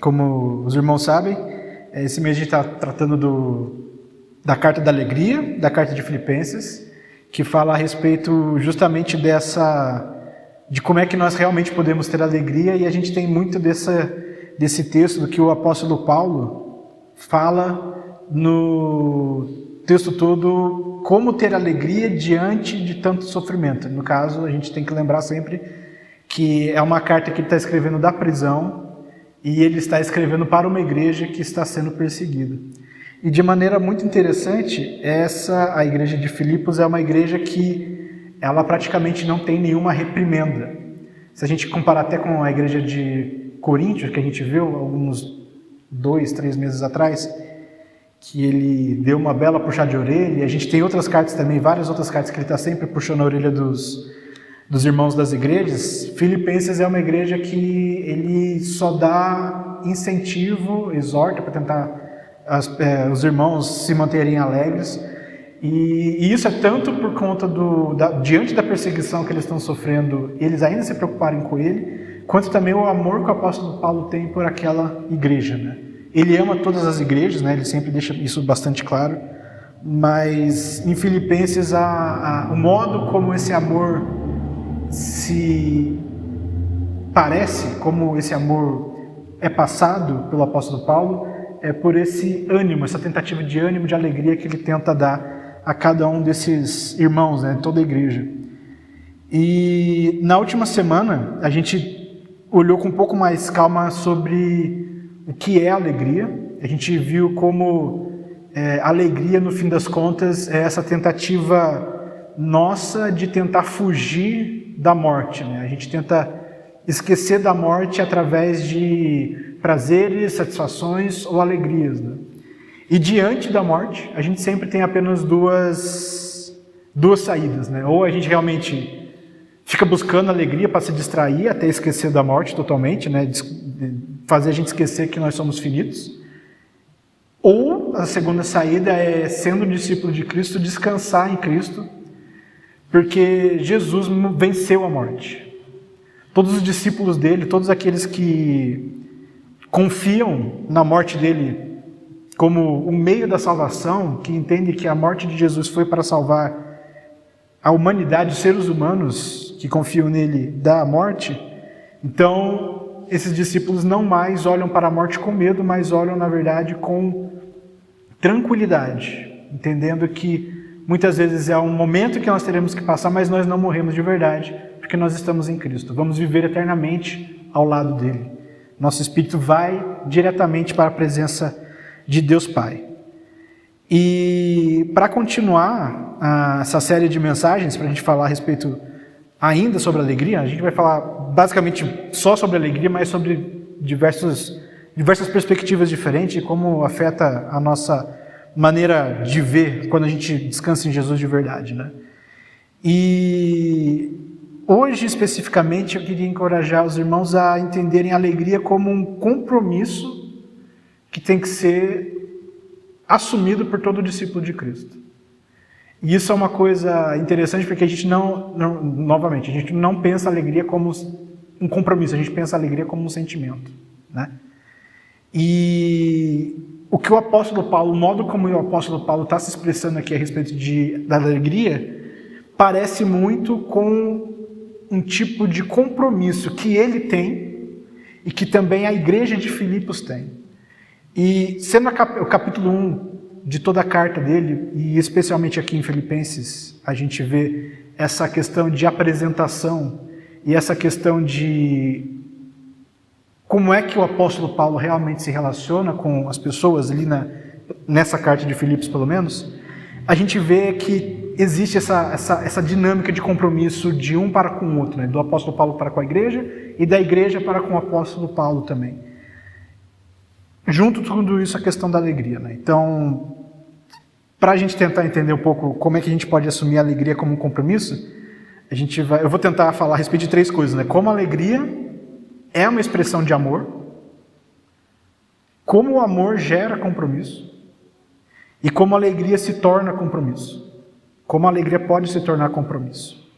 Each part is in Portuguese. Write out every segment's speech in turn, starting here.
como os irmãos sabem, esse mês a gente está tratando da Carta da Alegria, da Carta de Filipenses, que fala a respeito justamente de como é que nós realmente podemos ter alegria, e a gente tem muito desse texto do que o apóstolo Paulo fala no texto todo, como ter alegria diante de tanto sofrimento. No caso, a gente tem que lembrar sempre que é uma carta que ele está escrevendo da prisão, e ele está escrevendo para uma igreja que está sendo perseguida. E de maneira muito interessante, a igreja de Filipos é uma igreja que ela praticamente não tem nenhuma reprimenda. Se a gente comparar até com a igreja de Coríntios, que a gente viu alguns 2, 3 meses atrás, que ele deu uma bela puxada de orelha, e a gente tem outras cartas também, várias outras cartas que ele está sempre puxando a orelha dos irmãos das igrejas. Filipenses é uma igreja que ele só dá incentivo, exorta para tentar os irmãos se manterem alegres, e isso é tanto por conta diante da perseguição que eles estão sofrendo, eles ainda se preocuparem com ele, quanto também o amor que o apóstolo Paulo tem por aquela igreja, né? Ele ama todas as igrejas, né? Ele sempre deixa isso bastante claro, mas em Filipenses o modo como esse amor se parece, como esse amor é passado pelo apóstolo Paulo, é por esse ânimo, essa tentativa de ânimo, de alegria que ele tenta dar a cada um desses irmãos, né? Toda a igreja. E na última semana a gente olhou com um pouco mais calma sobre o que é alegria. A gente viu como alegria, no fim das contas, é essa tentativa nossa de tentar fugir da morte, né? A gente tenta esquecer da morte através de prazeres, satisfações ou alegrias, né? E diante da morte, a gente sempre tem apenas duas saídas, né? Ou a gente realmente fica buscando alegria para se distrair até esquecer da morte totalmente, né? Fazer a gente esquecer que nós somos finitos. Ou a segunda saída é, sendo discípulo de Cristo, descansar em Cristo, porque Jesus venceu a morte. Todos os discípulos dele, todos aqueles que confiam na morte dele como o meio da salvação, que entendem que a morte de Jesus foi para salvar a humanidade, os seres humanos que confiam nele da morte, então esses discípulos não mais olham para a morte com medo, mas olham, na verdade, com tranquilidade, entendendo que muitas vezes é um momento que nós teremos que passar, mas nós não morremos de verdade, porque nós estamos em Cristo. Vamos viver eternamente ao lado dele. Nosso espírito vai diretamente para a presença de Deus Pai. E para continuar essa série de mensagens, para a gente falar a respeito ainda sobre alegria, a gente vai falar basicamente só sobre alegria, mas sobre diversas perspectivas diferentes e como afeta a nossa maneira de ver quando a gente descansa em Jesus de verdade, né? E hoje, especificamente, eu queria encorajar os irmãos a entenderem a alegria como um compromisso que tem que ser assumido por todo discípulo de Cristo. E isso é uma coisa interessante, porque a gente novamente, a gente não pensa a alegria como um compromisso, a gente pensa a alegria como um sentimento, né? E o que o apóstolo Paulo, o modo como o apóstolo Paulo está se expressando aqui a respeito da alegria, parece muito com um tipo de compromisso que ele tem e que também a igreja de Filipos tem. E sendo o capítulo 1 de toda a carta dele, e especialmente aqui em Filipenses, a gente vê essa questão de apresentação e essa questão de como é que o apóstolo Paulo realmente se relaciona com as pessoas ali nessa carta de Filipos, pelo menos, a gente vê que existe essa dinâmica de compromisso de um para com o outro, né? Do apóstolo Paulo para com a igreja e da igreja para com o apóstolo Paulo também. Junto tudo isso, a questão da alegria, né? Então, para a gente tentar entender um pouco como é que a gente pode assumir a alegria como um compromisso, eu vou tentar falar a respeito de 3 coisas, né? Como a alegria é uma expressão de amor, como o amor gera compromisso e como a alegria se torna compromisso. Como a alegria pode se tornar compromisso.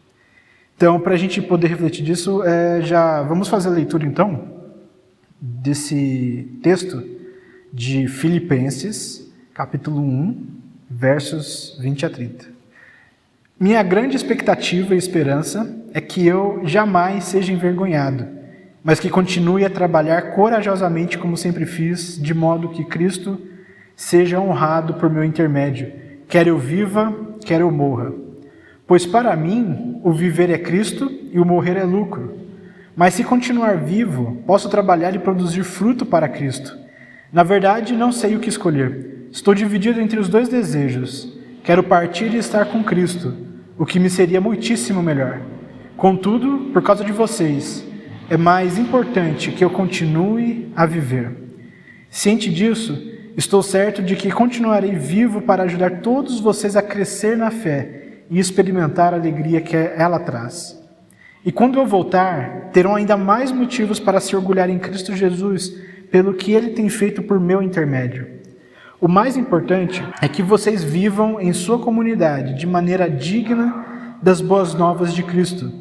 Então, para a gente poder refletir disso, já vamos fazer a leitura então desse texto de Filipenses, capítulo 1, versos 20 a 30. Minha grande expectativa e esperança é que eu jamais seja envergonhado, mas que continue a trabalhar corajosamente como sempre fiz, de modo que Cristo seja honrado por meu intermédio, quer eu viva, quer eu morra. Pois para mim, o viver é Cristo e o morrer é lucro. Mas se continuar vivo, posso trabalhar e produzir fruto para Cristo. Na verdade, não sei o que escolher. Estou dividido entre os dois desejos. Quero partir e estar com Cristo, o que me seria muitíssimo melhor. Contudo, por causa de vocês, é mais importante que eu continue a viver. Ciente disso, estou certo de que continuarei vivo para ajudar todos vocês a crescer na fé e experimentar a alegria que ela traz. E quando eu voltar, terão ainda mais motivos para se orgulhar em Cristo Jesus, pelo que Ele tem feito por meu intermédio. O mais importante é que vocês vivam em sua comunidade de maneira digna das boas novas de Cristo.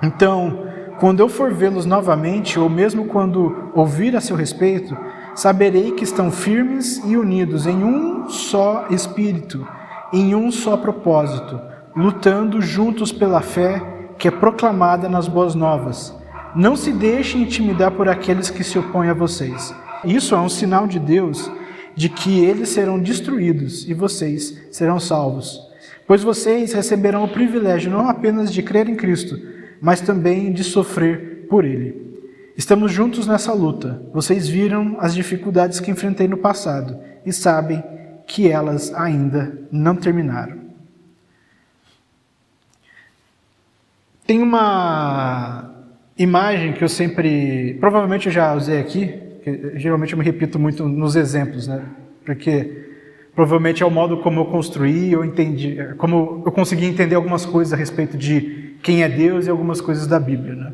Então, quando eu for vê-los novamente, ou mesmo quando ouvir a seu respeito, saberei que estão firmes e unidos em um só espírito, em um só propósito, lutando juntos pela fé que é proclamada nas boas novas. Não se deixe intimidar por aqueles que se opõem a vocês. Isso é um sinal de Deus de que eles serão destruídos e vocês serão salvos. Pois vocês receberão o privilégio não apenas de crer em Cristo, mas também de sofrer por Ele. Estamos juntos nessa luta. Vocês viram as dificuldades que enfrentei no passado e sabem que elas ainda não terminaram. Tem uma imagem que eu sempre, provavelmente eu já usei aqui, que geralmente eu me repito muito nos exemplos, né? Porque provavelmente é o modo como eu construí, eu entendi, como eu consegui entender algumas coisas a respeito de quem é Deus e algumas coisas da Bíblia, né?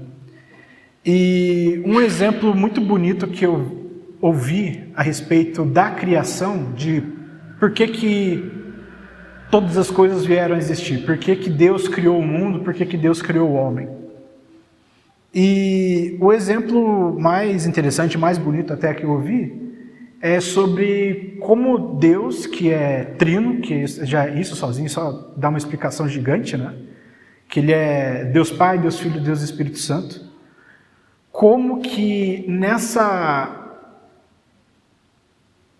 E um exemplo muito bonito que eu ouvi a respeito da criação, de por que todas as coisas vieram a existir, por que Deus criou o mundo, por que Deus criou o homem. E o exemplo mais interessante, mais bonito até que eu ouvi, é sobre como Deus, que é trino, que já isso sozinho só dá uma explicação gigante, né? Que Ele é Deus Pai, Deus Filho, Deus Espírito Santo. Como que nessa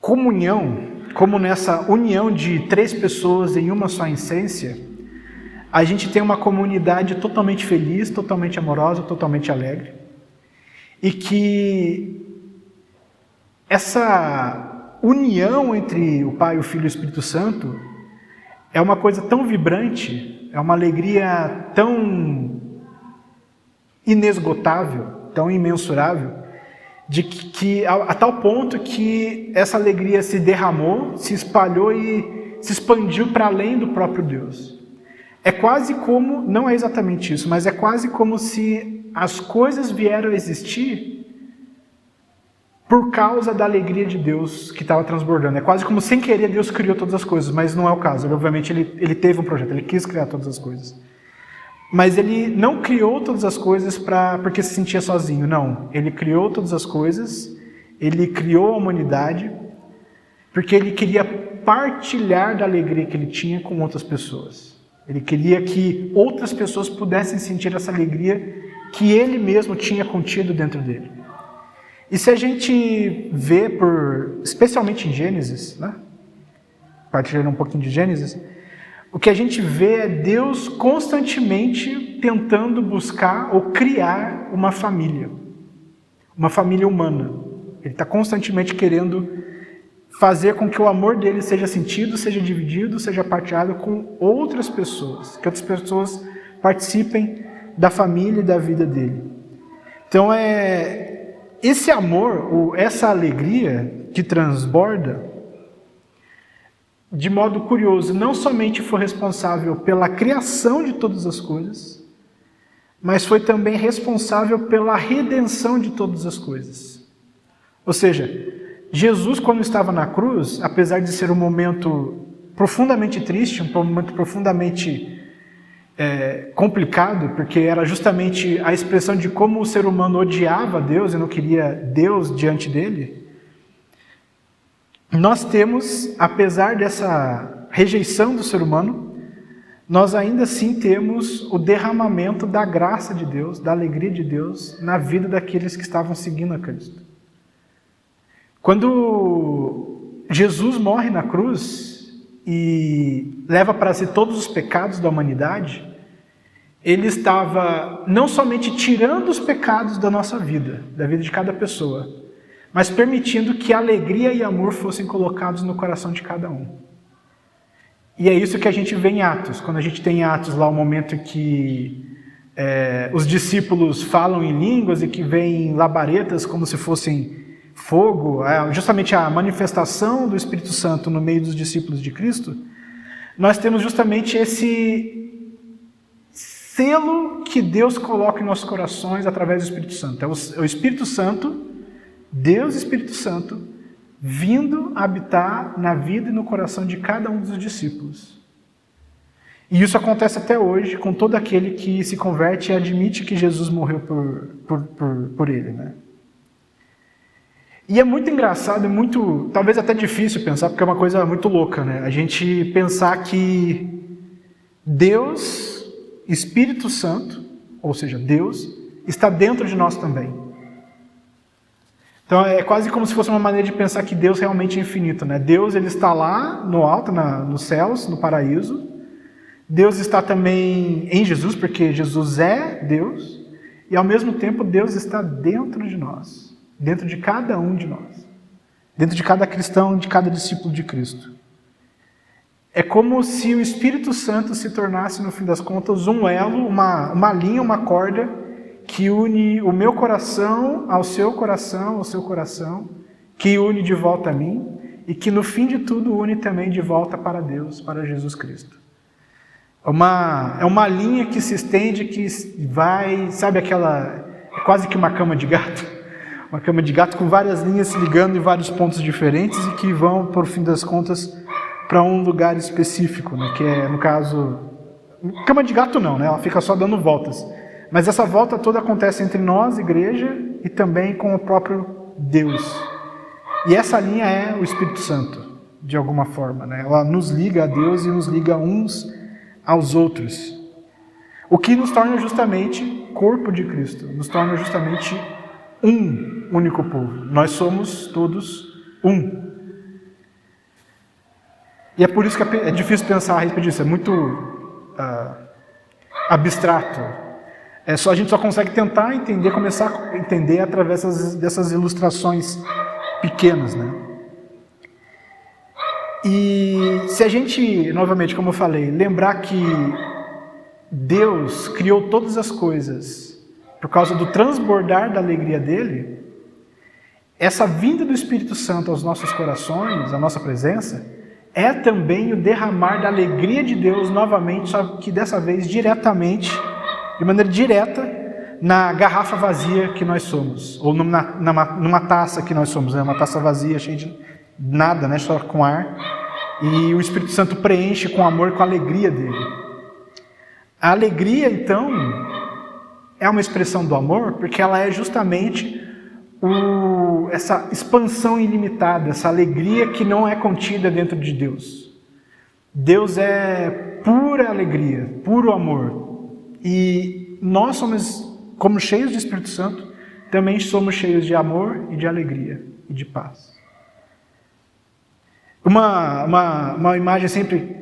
comunhão, como nessa união de três pessoas em uma só essência, a gente tem uma comunidade totalmente feliz, totalmente amorosa, totalmente alegre. E que essa união entre o Pai, o Filho e o Espírito Santo é uma coisa tão vibrante, é uma alegria tão inesgotável, tão imensurável, de que a tal ponto que essa alegria se derramou, se espalhou e se expandiu para além do próprio Deus. É quase como, não é exatamente isso, mas é quase como se as coisas vieram a existir por causa da alegria de Deus que estava transbordando. É quase como sem querer Deus criou todas as coisas, mas não é o caso. Obviamente ele teve um projeto, ele quis criar todas as coisas. Mas ele não criou todas as coisas porque se sentia sozinho, não. Ele criou todas as coisas, ele criou a humanidade, porque ele queria partilhar da alegria que ele tinha com outras pessoas. Ele queria que outras pessoas pudessem sentir essa alegria que ele mesmo tinha contido dentro dele. E se a gente vê, especialmente em Gênesis, né? Partilhando um pouquinho de Gênesis, o que a gente vê é Deus constantemente tentando buscar ou criar uma família humana. Ele está constantemente querendo fazer com que o amor dele seja sentido, seja dividido, seja partilhado com outras pessoas, que outras pessoas participem da família e da vida dele. Então esse amor, ou essa alegria que transborda, de modo curioso, não somente foi responsável pela criação de todas as coisas, mas foi também responsável pela redenção de todas as coisas. Ou seja, Jesus, quando estava na cruz, apesar de ser um momento profundamente triste, um momento profundamente complicado, porque era justamente a expressão de como o ser humano odiava Deus e não queria Deus diante dele, nós temos, apesar dessa rejeição do ser humano, nós ainda assim temos o derramamento da graça de Deus, da alegria de Deus na vida daqueles que estavam seguindo a Cristo. Quando Jesus morre na cruz e leva para si todos os pecados da humanidade, ele estava não somente tirando os pecados da nossa vida, da vida de cada pessoa, mas permitindo que alegria e amor fossem colocados no coração de cada um. E é isso que a gente vê em Atos. Quando a gente tem em Atos lá o momento que os discípulos falam em línguas e que vêm labaredas como se fossem fogo, justamente a manifestação do Espírito Santo no meio dos discípulos de Cristo, nós temos justamente esse selo que Deus coloca em nossos corações através do Espírito Santo. É o Espírito Santo, Deus Espírito Santo, vindo habitar na vida e no coração de cada um dos discípulos. E isso acontece até hoje com todo aquele que se converte e admite que Jesus morreu por ele, né? E é muito engraçado, muito, talvez até difícil pensar, porque é uma coisa muito louca, né? A gente pensar que Deus, Espírito Santo, ou seja, Deus, está dentro de nós também. Então é quase como se fosse uma maneira de pensar que Deus realmente é infinito, né? Deus, ele está lá no alto, nos céus, no paraíso. Deus está também em Jesus, porque Jesus é Deus. E ao mesmo tempo Deus está dentro de nós, dentro de cada um de nós, dentro de cada cristão, de cada discípulo de Cristo. É como se o Espírito Santo se tornasse, no fim das contas, um elo, uma linha, uma corda, que une o meu coração ao seu coração, que une de volta a mim, e que no fim de tudo une também de volta para Deus, para Jesus Cristo. É uma linha que se estende, que vai, sabe aquela, é quase que uma cama de gato, uma cama de gato com várias linhas se ligando em vários pontos diferentes e que vão, por fim das contas, para um lugar específico, né? Que é, no caso, cama de gato não, né? Ela fica só dando voltas. Mas essa volta toda acontece entre nós, igreja, e também com o próprio Deus. E essa linha é o Espírito Santo, de alguma forma, né? Ela nos liga a Deus e nos liga uns aos outros. O que nos torna justamente corpo de Cristo, nos torna justamente um único povo. Nós somos todos um. E é por isso que é difícil pensar a respeito disso, é muito abstrato. A gente só consegue tentar entender, começar a entender através dessas ilustrações pequenas, né? E se a gente, novamente, como eu falei, lembrar que Deus criou todas as coisas por causa do transbordar da alegria dele, essa vinda do Espírito Santo aos nossos corações, a nossa presença, é também o derramar da alegria de Deus novamente, só que dessa vez diretamente, de maneira direta, na garrafa vazia que nós somos, ou numa taça que nós somos, né? Uma taça vazia, cheia de nada, né? Só com ar, e o Espírito Santo preenche com amor, com a alegria dele. A alegria, então, é uma expressão do amor, porque ela é justamente essa expansão ilimitada, essa alegria que não é contida dentro de Deus. Deus é pura alegria, puro amor. E nós somos, como cheios de Espírito Santo, também somos cheios de amor e de alegria e de paz. Uma imagem sempre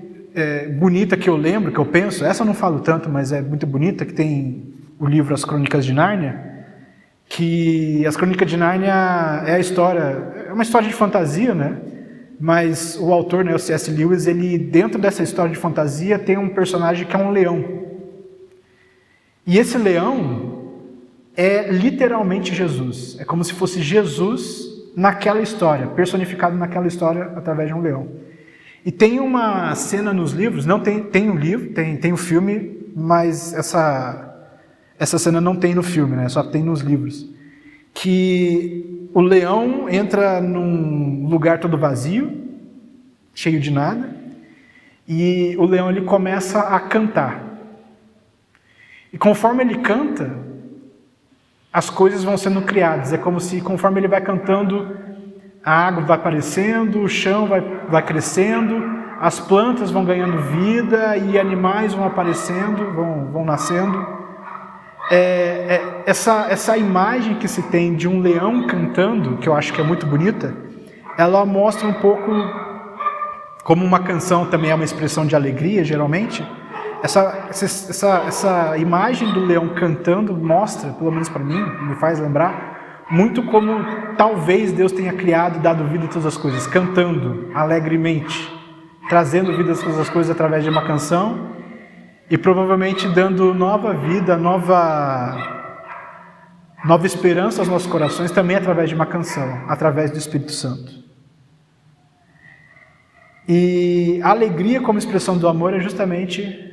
bonita que eu lembro, que eu penso, essa eu não falo tanto, mas é muito bonita, que tem o livro As Crônicas de Nárnia, que As Crônicas de Nárnia é uma história de fantasia, né? Mas o autor, né, o C.S. Lewis, ele, dentro dessa história de fantasia, tem um personagem que é um leão. E esse leão é literalmente Jesus. É como se fosse Jesus naquela história, personificado naquela história através de um leão. E tem uma cena nos livros, não tem um livro, tem um filme, mas essa cena não tem no filme, né? Só tem nos livros. Que o leão entra num lugar todo vazio, cheio de nada, e o leão ele começa a cantar. E conforme ele canta, as coisas vão sendo criadas. É como se, conforme ele vai cantando, a água vai aparecendo, o chão vai crescendo, as plantas vão ganhando vida e animais vão aparecendo, vão nascendo. Essa imagem que se tem de um leão cantando, que eu acho que é muito bonita, ela mostra um pouco, como uma canção também é uma expressão de alegria, geralmente, essa imagem do leão cantando mostra, pelo menos para mim, me faz lembrar, muito como talvez Deus tenha criado e dado vida a todas as coisas, cantando alegremente, trazendo vida a todas as coisas através de uma canção e provavelmente dando nova vida, nova esperança aos nossos corações também através de uma canção, através do Espírito Santo. E a alegria como expressão do amor é justamente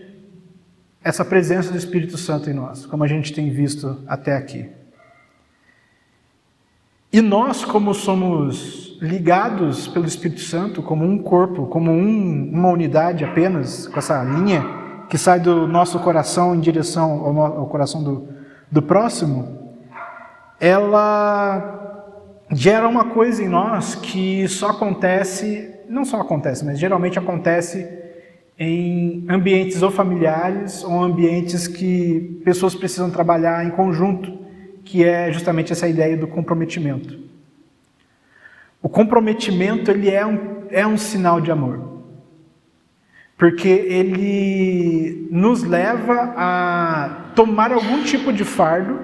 essa presença do Espírito Santo em nós, como a gente tem visto até aqui. E nós, como somos ligados pelo Espírito Santo, como um corpo, como uma unidade apenas, com essa linha que sai do nosso coração em direção ao coração do próximo, ela gera uma coisa em nós que não só acontece, mas geralmente acontece em ambientes ou familiares ou ambientes que pessoas precisam trabalhar em conjunto, que é justamente essa ideia do comprometimento. O comprometimento ele é um sinal de amor, porque ele nos leva a tomar algum tipo de fardo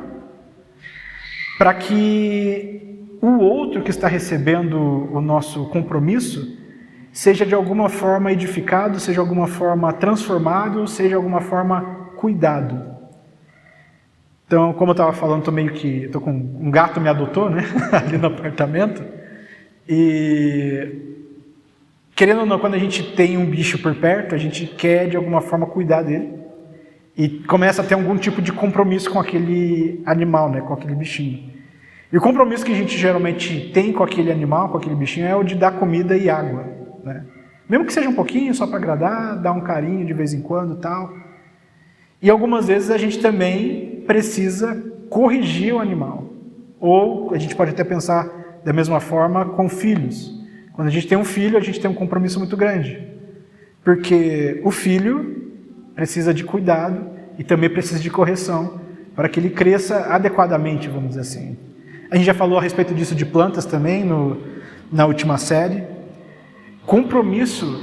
para que o outro que está recebendo o nosso compromisso seja de alguma forma edificado, seja de alguma forma transformado, seja de alguma forma cuidado. Então, como eu estava falando, estou com um gato me adotou, né, ali no apartamento, e querendo ou não, quando a gente tem um bicho por perto, a gente quer de alguma forma cuidar dele, e começa a ter algum tipo de compromisso com aquele animal, né, com aquele bichinho. E o compromisso que a gente geralmente tem com aquele animal, com aquele bichinho, é o de dar comida e água, né? Mesmo que seja um pouquinho, só para agradar, dar um carinho de vez em quando e tal. E algumas vezes a gente também precisa corrigir o animal. Ou a gente pode até pensar da mesma forma com filhos. Quando a gente tem um filho, a gente tem um compromisso muito grande. Porque o filho precisa de cuidado e também precisa de correção para que ele cresça adequadamente, vamos dizer assim. A gente já falou a respeito disso de plantas também na última série. Compromisso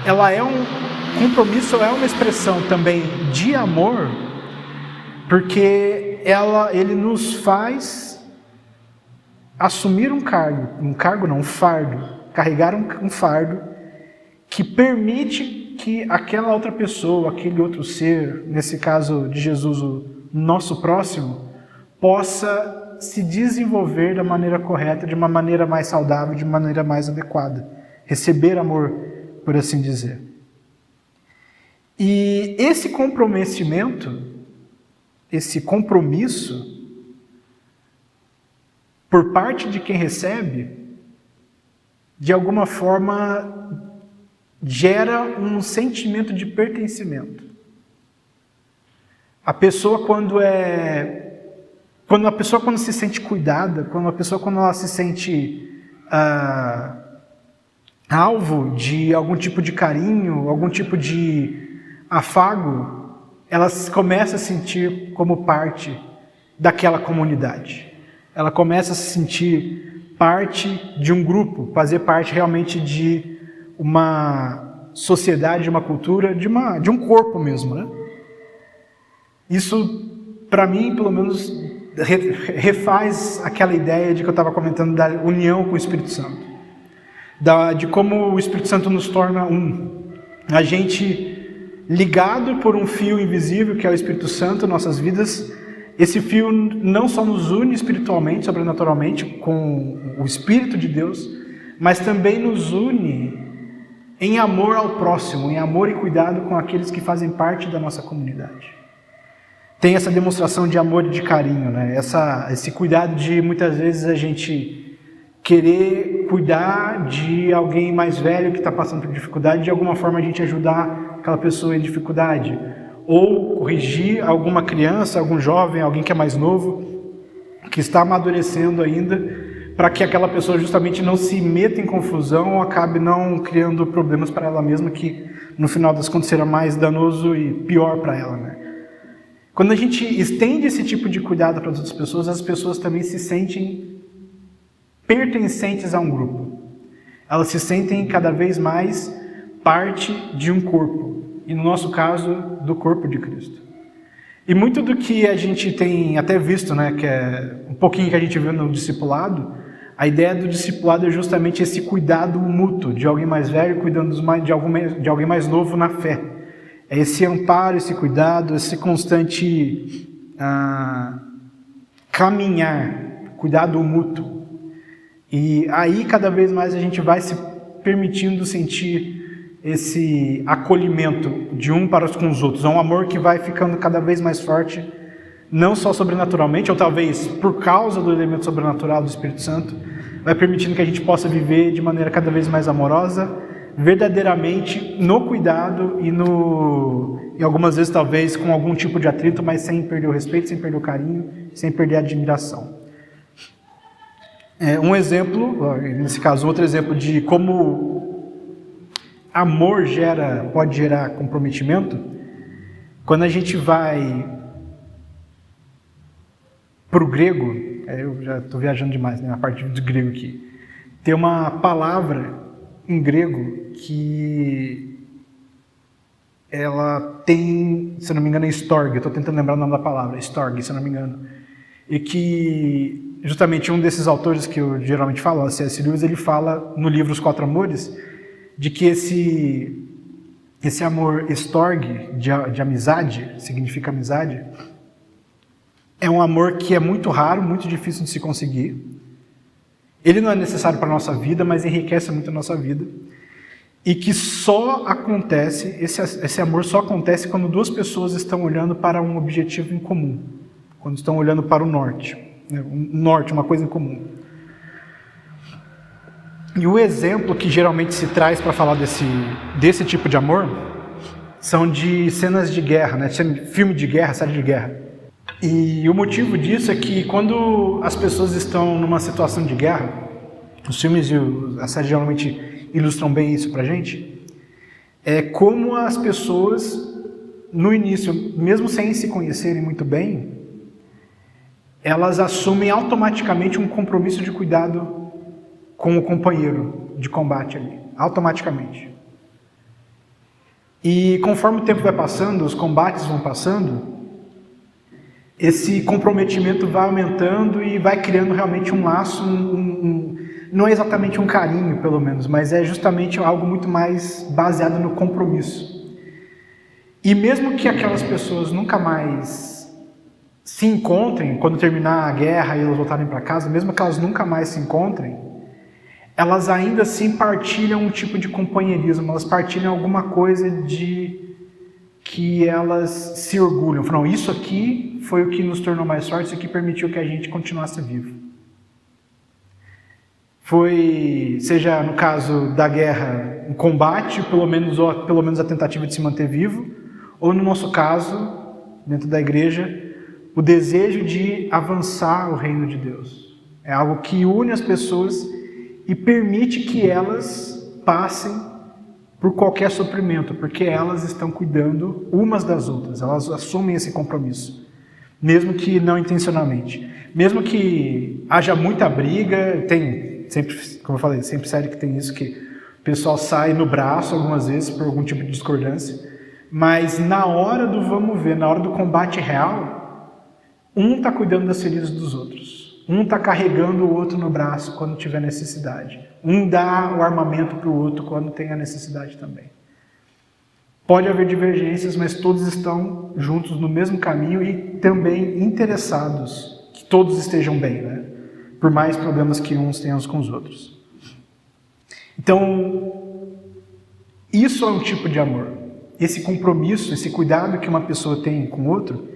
é uma expressão também de amor, porque ele nos faz assumir um fardo, carregar um fardo que permite que aquela outra pessoa, aquele outro ser, nesse caso de Jesus, o nosso próximo, possa se desenvolver da maneira correta, de uma maneira mais saudável, de maneira mais adequada. Receber amor, por assim dizer. E esse comprometimento, esse compromisso, por parte de quem recebe, de alguma forma gera um sentimento de pertencimento. A pessoa quando se sente cuidada, quando ela se sente alvo de algum tipo de carinho, algum tipo de afago, ela começa a sentir como parte daquela comunidade. Ela começa a se sentir parte de um grupo, fazer parte realmente de uma sociedade, de uma cultura, de um corpo mesmo, né? Isso, para mim, pelo menos, refaz aquela ideia de que eu estava comentando da união com o Espírito Santo. De como o Espírito Santo nos torna um. A gente ligado por um fio invisível, que é o Espírito Santo, em nossas vidas. Esse fio não só nos une espiritualmente, sobrenaturalmente, com o Espírito de Deus, mas também nos une em amor ao próximo, em amor e cuidado com aqueles que fazem parte da nossa comunidade. Tem essa demonstração de amor e de carinho, né? Esse cuidado de, muitas vezes, a gente querer cuidar de alguém mais velho que está passando por dificuldade, de alguma forma a gente ajudar aquela pessoa em dificuldade. ou corrigir alguma criança, algum jovem, alguém que é mais novo, que está amadurecendo ainda, para que aquela pessoa justamente não se meta em confusão ou acabe não criando problemas para ela mesma, que no final das contas será mais danoso e pior para ela, né? Quando a gente estende esse tipo de cuidado para as outras pessoas, as pessoas também se sentem pertencentes a um grupo. Elas se sentem cada vez mais parte de um corpo, e no nosso caso, do corpo de Cristo. E muito do que a gente tem até visto, né, que é um pouquinho que a gente viu no discipulado, a ideia do discipulado é justamente esse cuidado mútuo de alguém mais velho cuidando de alguém mais novo na fé. É esse amparo, esse cuidado, esse constante caminhar, cuidado mútuo. E aí cada vez mais a gente vai se permitindo sentir esse acolhimento de um para com os outros. É um amor que vai ficando cada vez mais forte, não só sobrenaturalmente, ou talvez por causa do elemento sobrenatural do Espírito Santo, vai permitindo que a gente possa viver de maneira cada vez mais amorosa, verdadeiramente no cuidado e algumas vezes talvez com algum tipo de atrito, mas sem perder o respeito, sem perder o carinho, sem perder a admiração. Um exemplo, nesse caso, outro exemplo de como amor pode gerar comprometimento, quando a gente vai para o grego, eu já estou viajando demais, né, na parte do grego aqui, tem uma palavra em grego que ela tem, se não me engano é storge, eu estou tentando lembrar o nome da palavra, storge, se não me engano, e que justamente um desses autores que eu geralmente falo, o C.S. Lewis, ele fala no livro Os Quatro Amores, de que esse amor storge, de amizade, significa amizade, é um amor que é muito raro, muito difícil de se conseguir. Ele não é necessário para a nossa vida, mas enriquece muito a nossa vida. E que só acontece, esse amor só acontece quando duas pessoas estão olhando para um objetivo em comum. Quando estão olhando para o norte. Né? Um norte, uma coisa em comum. E o exemplo que geralmente se traz para falar desse tipo de amor são de cenas de guerra, né? Filme de guerra, série de guerra. E o motivo disso é que quando as pessoas estão numa situação de guerra, os filmes e a série geralmente ilustram bem isso pra gente, é como as pessoas, no início, mesmo sem se conhecerem muito bem, elas assumem automaticamente um compromisso de cuidado com o companheiro de combate ali, automaticamente. E conforme o tempo vai passando, os combates vão passando, esse comprometimento vai aumentando e vai criando realmente um laço, não é exatamente um carinho, pelo menos, mas é justamente algo muito mais baseado no compromisso. E mesmo que aquelas pessoas nunca mais se encontrem, quando terminar a guerra e elas voltarem para casa, mesmo que elas nunca mais se encontrem, elas ainda assim partilham um tipo de companheirismo, elas partilham alguma coisa que elas se orgulham. Falam, isso aqui foi o que nos tornou mais fortes, isso aqui permitiu que a gente continuasse vivo. Seja no caso da guerra, um combate, pelo menos a tentativa de se manter vivo, ou no nosso caso, dentro da igreja, o desejo de avançar o reino de Deus. É algo que une as pessoas e permite que elas passem por qualquer sofrimento, porque elas estão cuidando umas das outras, elas assumem esse compromisso, mesmo que não intencionalmente. Mesmo que haja muita briga, tem sempre, como eu falei, sempre série que tem isso, que o pessoal sai no braço algumas vezes por algum tipo de discordância, mas na hora do vamos ver, na hora do combate real, um está cuidando das feridas dos outros. Um está carregando o outro no braço quando tiver necessidade. Um dá o armamento para o outro quando tem a necessidade também. Pode haver divergências, mas todos estão juntos no mesmo caminho e também interessados que todos estejam bem, né? Por mais problemas que uns tenham com os outros. Então, isso é um tipo de amor. Esse compromisso, esse cuidado que uma pessoa tem com o outro,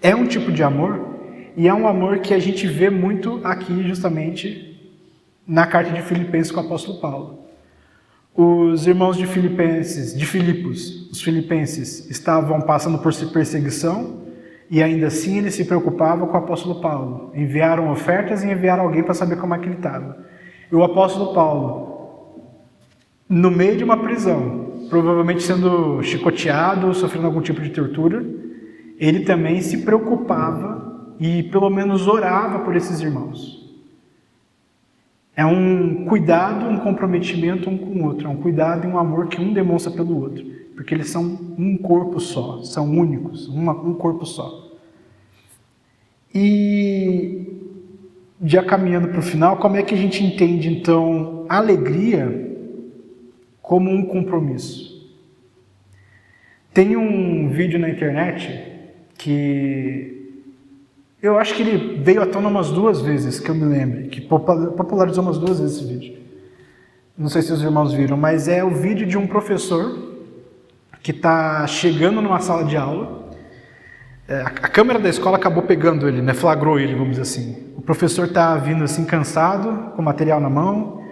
é um tipo de amor. E é um amor que a gente vê muito aqui, justamente, na carta de Filipenses com o apóstolo Paulo. Os irmãos de Filipos, os filipenses, estavam passando por perseguição e ainda assim eles se preocupavam com o apóstolo Paulo. Enviaram ofertas e enviaram alguém para saber como é que ele estava. E o apóstolo Paulo, no meio de uma prisão, provavelmente sendo chicoteado, sofrendo algum tipo de tortura, ele também se preocupava e pelo menos orava por esses irmãos. É um cuidado, um comprometimento um com o outro, é um cuidado e um amor que um demonstra pelo outro, porque eles são um corpo só, são únicos, um corpo só. E, já caminhando para o final, como é que a gente entende então a alegria como um compromisso? Tem um vídeo na internet que eu acho que ele veio à tona umas 2 vezes, que eu me lembro, que popularizou umas 2 vezes esse vídeo. Não sei se os irmãos viram, mas é o vídeo de um professor que está chegando numa sala de aula. A câmera da escola acabou pegando ele, né? Flagrou ele, vamos dizer assim. O professor está vindo assim cansado, com material na mão,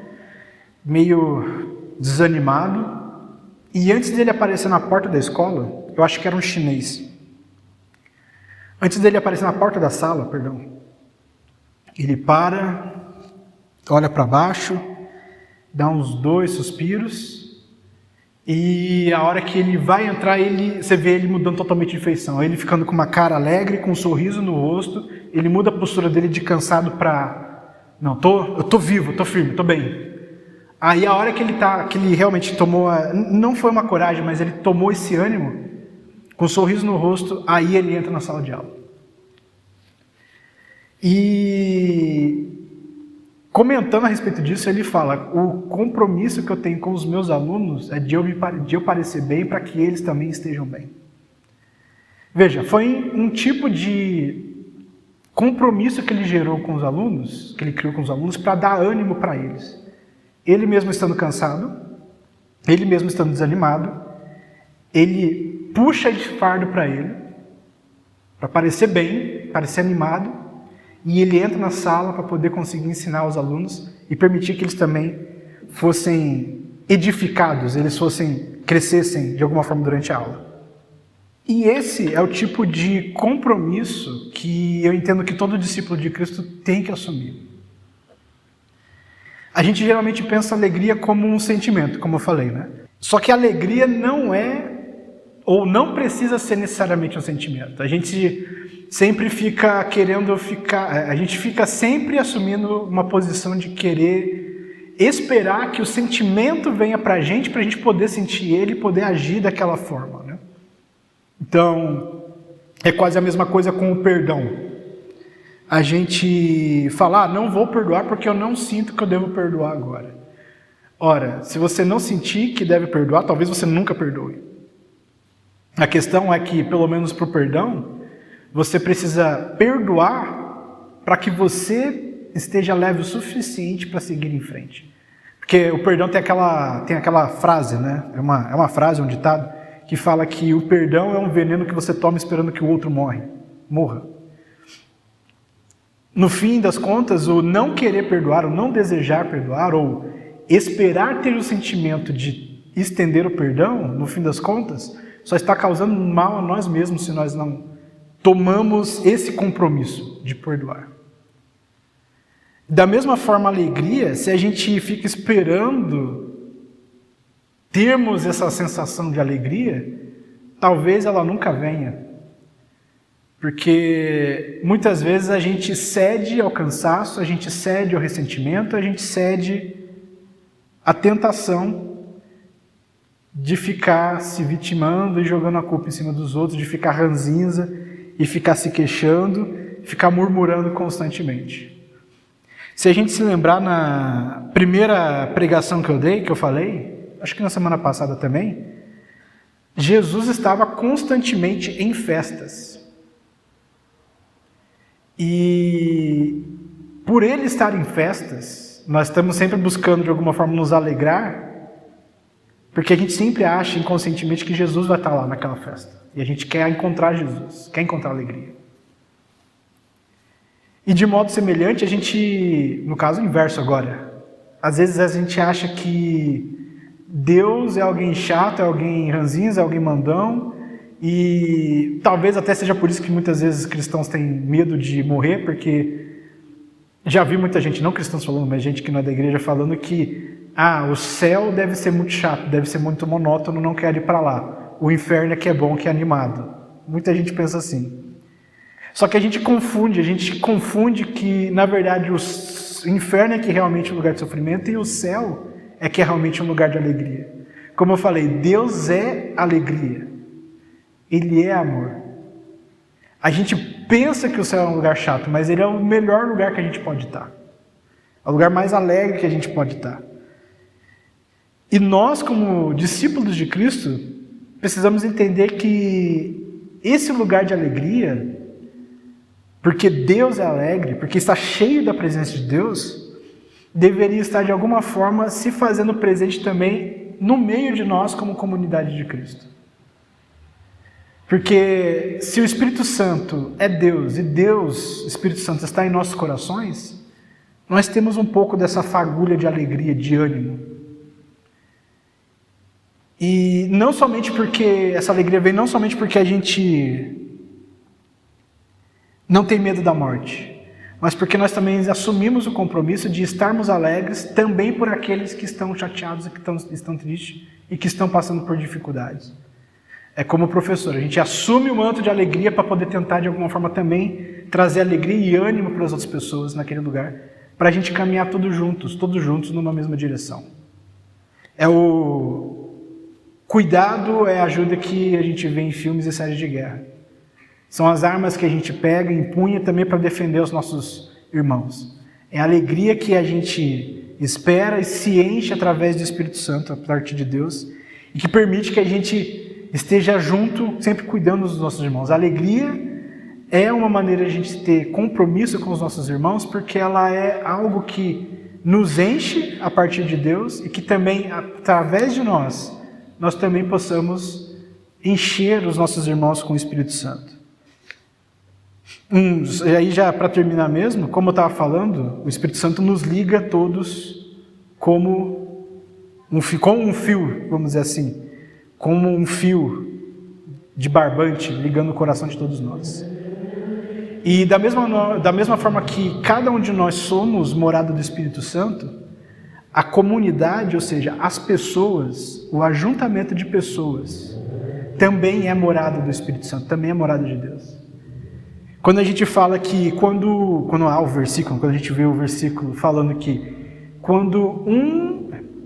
meio desanimado. E antes dele aparecer na porta da escola, eu acho que era um chinês. Antes dele aparecer na porta da sala, ele para, olha para baixo, dá uns 2 suspiros, e a hora que ele vai entrar, você vê ele mudando totalmente de feição. Ele ficando com uma cara alegre, com um sorriso no rosto, ele muda a postura dele de cansado para, não, eu tô vivo, tô firme, tô bem. Aí a hora que ele realmente tomou, não foi uma coragem, mas ele tomou esse ânimo, com um sorriso no rosto, aí ele entra na sala de aula. E comentando a respeito disso, ele fala: o compromisso que eu tenho com os meus alunos é de eu parecer bem para que eles também estejam bem. Veja, foi um tipo de compromisso que ele gerou com os alunos, que ele criou com os alunos, para dar ânimo para eles. Ele mesmo estando cansado, ele mesmo estando desanimado, ele puxa de fardo para ele, para parecer bem, parecer animado, e ele entra na sala para poder conseguir ensinar os alunos e permitir que eles também fossem edificados, crescessem de alguma forma durante a aula. E esse é o tipo de compromisso que eu entendo que todo discípulo de Cristo tem que assumir. A gente geralmente pensa a alegria como um sentimento, como eu falei, né? Só que a alegria não é, ou não precisa ser necessariamente um sentimento. A gente sempre fica a gente fica sempre assumindo uma posição de querer esperar que o sentimento venha pra gente poder sentir ele e poder agir daquela forma, né? Então, é quase a mesma coisa com o perdão. A gente fala, não vou perdoar porque eu não sinto que eu devo perdoar agora. Ora, se você não sentir que deve perdoar, talvez você nunca perdoe. A questão é que, pelo menos para o perdão, você precisa perdoar para que você esteja leve o suficiente para seguir em frente. Porque o perdão tem aquela frase, né? É uma frase, um ditado, que fala que o perdão é um veneno que você toma esperando que o outro morra. No fim das contas, o não querer perdoar, o não desejar perdoar, ou esperar ter o sentimento de estender o perdão, no fim das contas, só está causando mal a nós mesmos se nós não tomamos esse compromisso de perdoar. Da mesma forma, a alegria, se a gente fica esperando termos essa sensação de alegria, talvez ela nunca venha. Porque muitas vezes a gente cede ao cansaço, a gente cede ao ressentimento, a gente cede à tentação de ficar se vitimando e jogando a culpa em cima dos outros, de ficar ranzinza e ficar se queixando, ficar murmurando constantemente. Se a gente se lembrar na primeira pregação que eu falei, acho que na semana passada também, Jesus estava constantemente em festas. E por ele estar em festas, nós estamos sempre buscando de alguma forma nos alegrar, porque a gente sempre acha inconscientemente que Jesus vai estar lá naquela festa. E a gente quer encontrar Jesus, quer encontrar alegria. E de modo semelhante, a gente, no caso inverso agora, às vezes a gente acha que Deus é alguém chato, é alguém ranzinza, é alguém mandão, e talvez até seja por isso que muitas vezes cristãos têm medo de morrer, porque já vi muita gente, não cristãos falando, mas gente que não é da igreja falando que o céu deve ser muito chato, deve ser muito monótono, não quero ir para lá. O inferno é que é bom, que é animado. Muita gente pensa assim. Só que a gente confunde que, na verdade, o inferno é que realmente é um lugar de sofrimento e o céu é que é realmente um lugar de alegria. Como eu falei, Deus é alegria. Ele é amor. A gente pensa que o céu é um lugar chato, mas ele é o melhor lugar que a gente pode estar. É o lugar mais alegre que a gente pode estar. E nós, como discípulos de Cristo, precisamos entender que esse lugar de alegria, porque Deus é alegre, porque está cheio da presença de Deus, deveria estar de alguma forma se fazendo presente também no meio de nós como comunidade de Cristo. Porque se o Espírito Santo é Deus e Deus, o Espírito Santo, está em nossos corações, nós temos um pouco dessa fagulha de alegria, de ânimo. E não somente porque essa alegria vem, não somente porque a gente não tem medo da morte, mas porque nós também assumimos o compromisso de estarmos alegres também por aqueles que estão chateados e que estão tristes e que estão passando por dificuldades. É como professor, a gente assume o manto de alegria para poder tentar de alguma forma também trazer alegria e ânimo para as outras pessoas naquele lugar, para a gente caminhar todos juntos numa mesma direção. Cuidado é a ajuda que a gente vê em filmes e séries de guerra. São as armas que a gente pega e empunha também para defender os nossos irmãos. É a alegria que a gente espera e se enche através do Espírito Santo, a partir de Deus, e que permite que a gente esteja junto, sempre cuidando dos nossos irmãos. A alegria é uma maneira de a gente ter compromisso com os nossos irmãos, porque ela é algo que nos enche a partir de Deus e que também, através de nós também possamos encher os nossos irmãos com o Espírito Santo. E aí já para terminar mesmo, como eu estava falando, o Espírito Santo nos liga todos como um fio, vamos dizer assim, como um fio de barbante ligando o coração de todos nós. E da mesma forma que cada um de nós somos morada do Espírito Santo, a comunidade, ou seja, as pessoas, o ajuntamento de pessoas, também é morada do Espírito Santo, também é morada de Deus. Quando a gente fala que, quando há o versículo, quando a gente vê o versículo falando que quando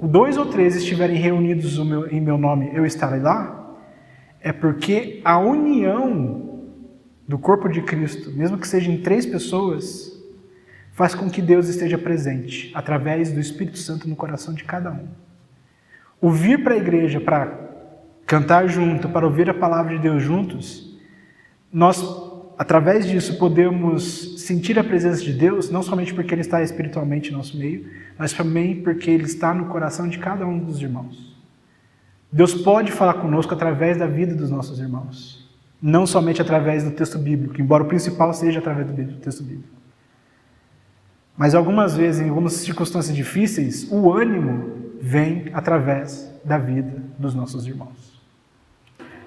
2 ou 3 estiverem reunidos em meu nome, eu estarei lá, é porque a união do corpo de Cristo, mesmo que sejam 3 pessoas, faz com que Deus esteja presente, através do Espírito Santo no coração de cada um. O vir para a igreja, para cantar junto, para ouvir a palavra de Deus juntos, nós, através disso, podemos sentir a presença de Deus, não somente porque Ele está espiritualmente em nosso meio, mas também porque Ele está no coração de cada um dos irmãos. Deus pode falar conosco através da vida dos nossos irmãos, não somente através do texto bíblico, embora o principal seja através do texto bíblico. Mas algumas vezes, em algumas circunstâncias difíceis, o ânimo vem através da vida dos nossos irmãos.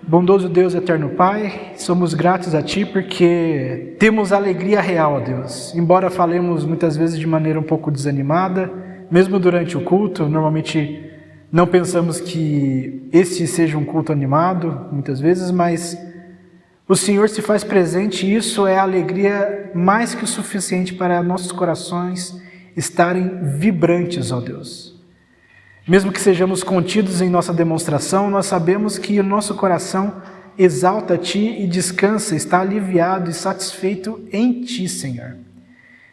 Bondoso Deus, eterno Pai, somos gratos a Ti porque temos alegria real, ó Deus. Embora falemos muitas vezes de maneira um pouco desanimada, mesmo durante o culto, normalmente não pensamos que este seja um culto animado, muitas vezes, mas o Senhor se faz presente e isso é alegria mais que o suficiente para nossos corações estarem vibrantes, ó Deus. Mesmo que sejamos contidos em nossa demonstração, nós sabemos que o nosso coração exalta a Ti e descansa, está aliviado e satisfeito em Ti, Senhor.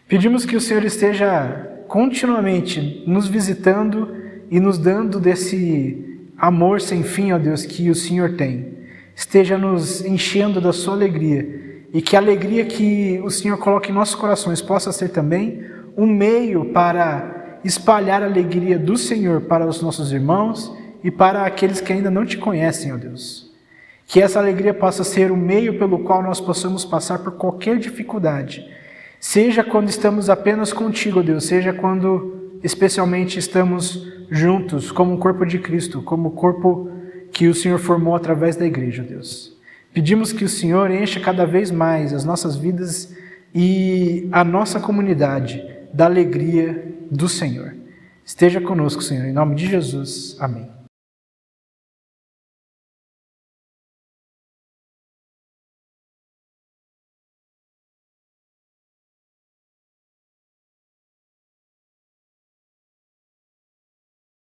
Pedimos que o Senhor esteja continuamente nos visitando e nos dando desse amor sem fim, ó Deus, que o Senhor tem. Esteja nos enchendo da sua alegria e que a alegria que o Senhor coloca em nossos corações possa ser também um meio para espalhar a alegria do Senhor para os nossos irmãos e para aqueles que ainda não Te conhecem, ó Deus. Que essa alegria possa ser o meio pelo qual nós possamos passar por qualquer dificuldade, seja quando estamos apenas contigo, ó Deus, seja quando especialmente estamos juntos como o corpo de Cristo, como o corpo que o Senhor formou através da igreja, Deus. Pedimos que o Senhor encha cada vez mais as nossas vidas e a nossa comunidade da alegria do Senhor. Esteja conosco, Senhor, em nome de Jesus. Amém.